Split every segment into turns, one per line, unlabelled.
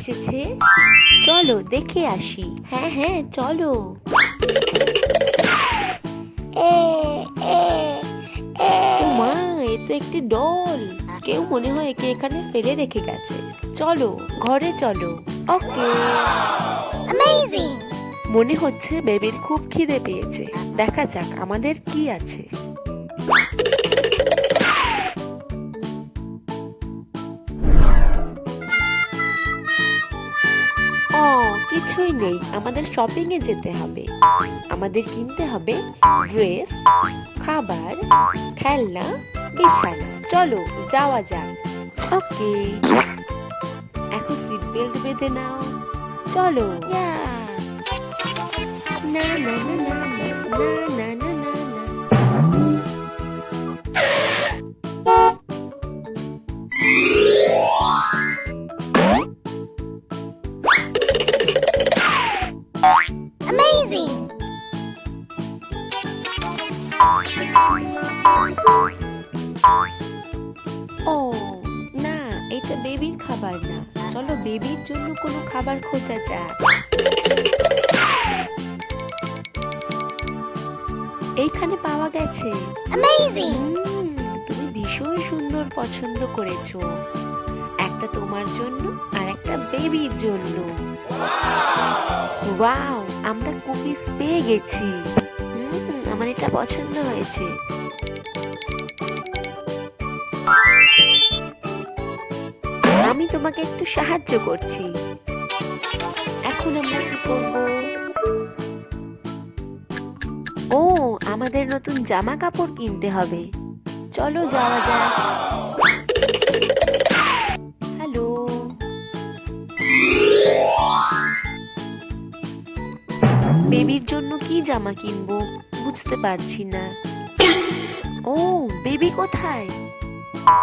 এসেছে? চলো দেখে আসি। হ্যাঁ হ্যাঁ চলো। ও মা, এ তো একটি ডল। কেউ মনে হয় একে এখানে ফেলে রেখে গেছে। চলো ঘরে চলো। ওকে। মনে হচ্ছে বেবির খুব খিদে পেয়েছে। দেখা যাক আমাদের কি আছে। ও, কিছুই নেই। আমাদের শপিং এ যেতে হবে। আমাদের কিনতে হবে ড্রেস, খাবার, খেলনা, বিছানা। চলো যাওয়া যাক। ওকে। এখন সিট বেল্ট বেঁধে নাও। চলো। না না না না না না না না না। ও না, এটা বেবির খাবার না। চলো বেবির জন্য কোনো খাবার খোঁজা যাক। এইখানে পাওয়া গেছে। তুমি ভীষণ সুন্দর পছন্দ করেছো। একটা তোমার জন্য আর একটা বেবির জন্য। ওয়াও, আমরা কুকিজ পেয়ে গেছি। আমার এটা পছন্দ হয়েছে। আমি তোমাকে একটু সাহায্য করছি। এখন আমরা কি করব? ও, আমাদের নতুন জামা কাপড় কিনতে হবে। চলো যাওয়া যাক। হ্যালো। বেবির জন্য কি জামা কিনবো বুঝতে পারছি না। ও, বেবি কোথায়?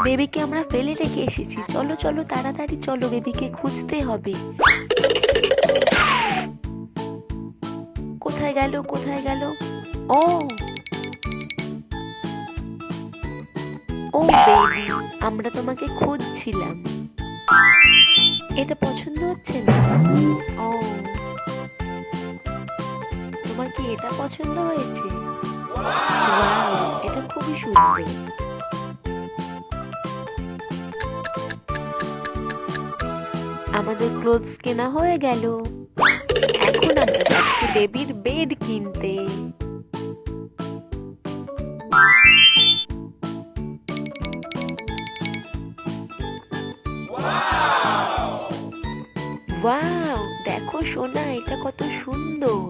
বেবিকে আমরা ফেলে রেখে এসেছি। চলো চলো তাড়াতাড়ি চলো, বেবিকে খুঁজতে হবে। কোথায় গেল কোথায় গেল? ও ও বেবি, আমরা তোমাকে খুঁজছিলাম। এটা পছন্দ হচ্ছে না? ও, তোমার কি এটা পছন্দ হয়েছে? ওয়াও, এটা খুবই সুন্দর। আমাদের ক্লোথস কেনা হয়ে গেল। এখন আমরা যাচ্ছি বেবির বেড কিনতে। ওয়াও, দেখো সোনা, এটা কত সুন্দর।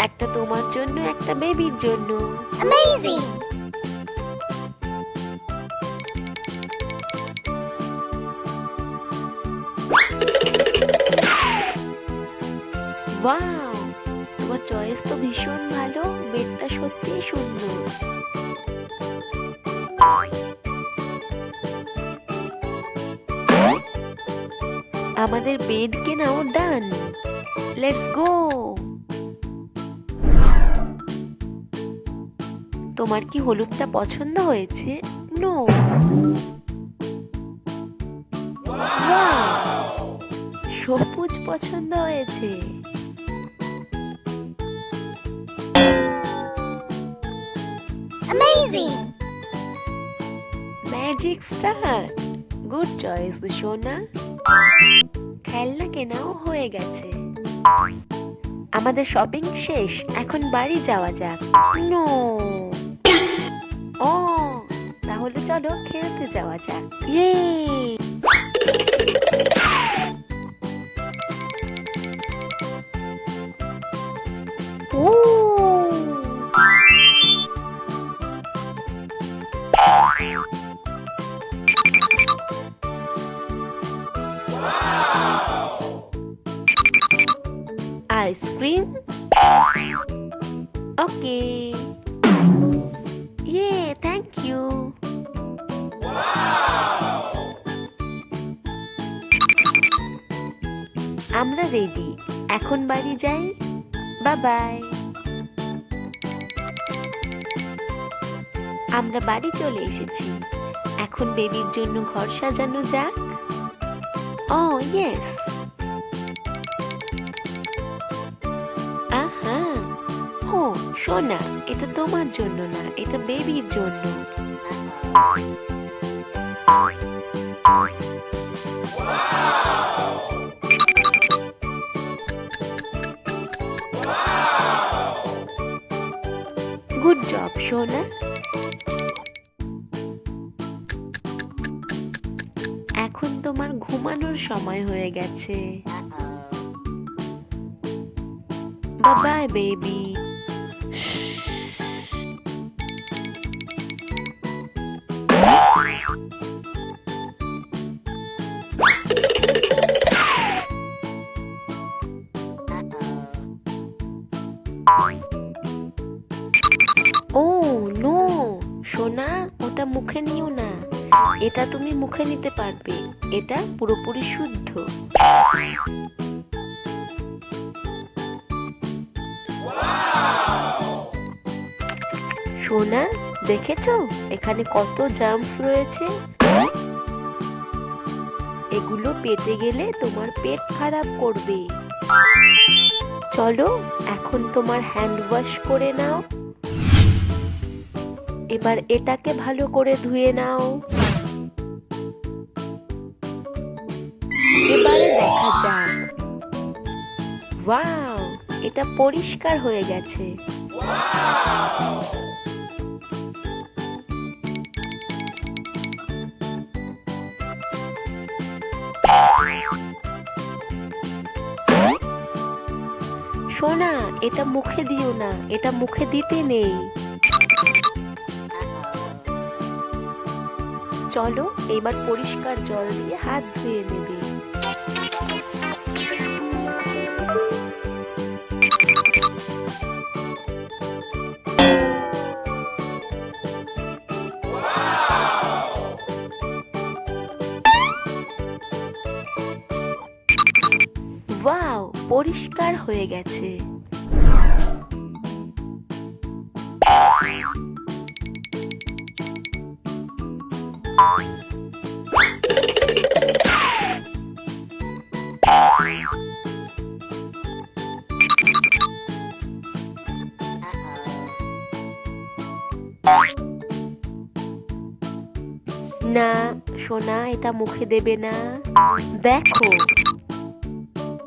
একটা তোমার জন্য, একটা বেবির জন্য। ওয়াও, তোমার চয়েস তো ভীষণ ভালো। বেডটা সত্যিই সুন্দর। আমাদের বেড কেনাও ডান। Let's go. তোমার কি হলুদটা পছন্দ হয়েছে? নো। সবুজ পছন্দ হয়েছে। Magic star. গুড চয়েস সোনা। খেলনা কেনাও হয়ে গেছে। আমাদের শপিং শেষ। এখন বাড়ি যাওয়া যাক। নো। ও, তাহলে চলো খেলতে যাওয়া যাক। ইয়ে। আইসক্রিম। ওকে। ইয়ে, থ্যাংক ইউ। আমরা রেডি। এখন বাড়ি যাই। Bye bye. আমরা বাড়ি চলে এসেছি। এখন বেবির জন্য ঘর সাজানো যাক। ও ইয়েস। আহা, ও সোনা, এটা তোমার জন্য না, এটা বেবির জন্য। গুড জব সোনা। এখন তোমার ঘুমানোর সময় হয়ে গেছে। Bye baby. ও নো সোনা, ওটা মুখে নিও না। এটা তুমি মুখে নিতে পারবে, এটা পুরোপুরি শুদ্ধ। সোনা, দেখেছো এখানে কত জার্মস রয়েছে? এগুলো পেটে গেলে তোমার পেট খারাপ করবে। চলো এখন তোমার হ্যান্ড ওয়াশ করে নাও। এবার এটাকে ভালো করে ধুয়ে নাও। এবারে দেখা যাক। ওয়াও, এটা পরিষ্কার হয়ে গেছে। সোনা, এটা মুখে দিও না, এটা মুখে দিতে নেই। চলো এবার পরিষ্কার জল দিয়ে হাত ধুয়ে নেবে। ওয়াও, পরিষ্কার হয়ে গেছে। না সোনা, এটা মুখে দেবে না। দেখো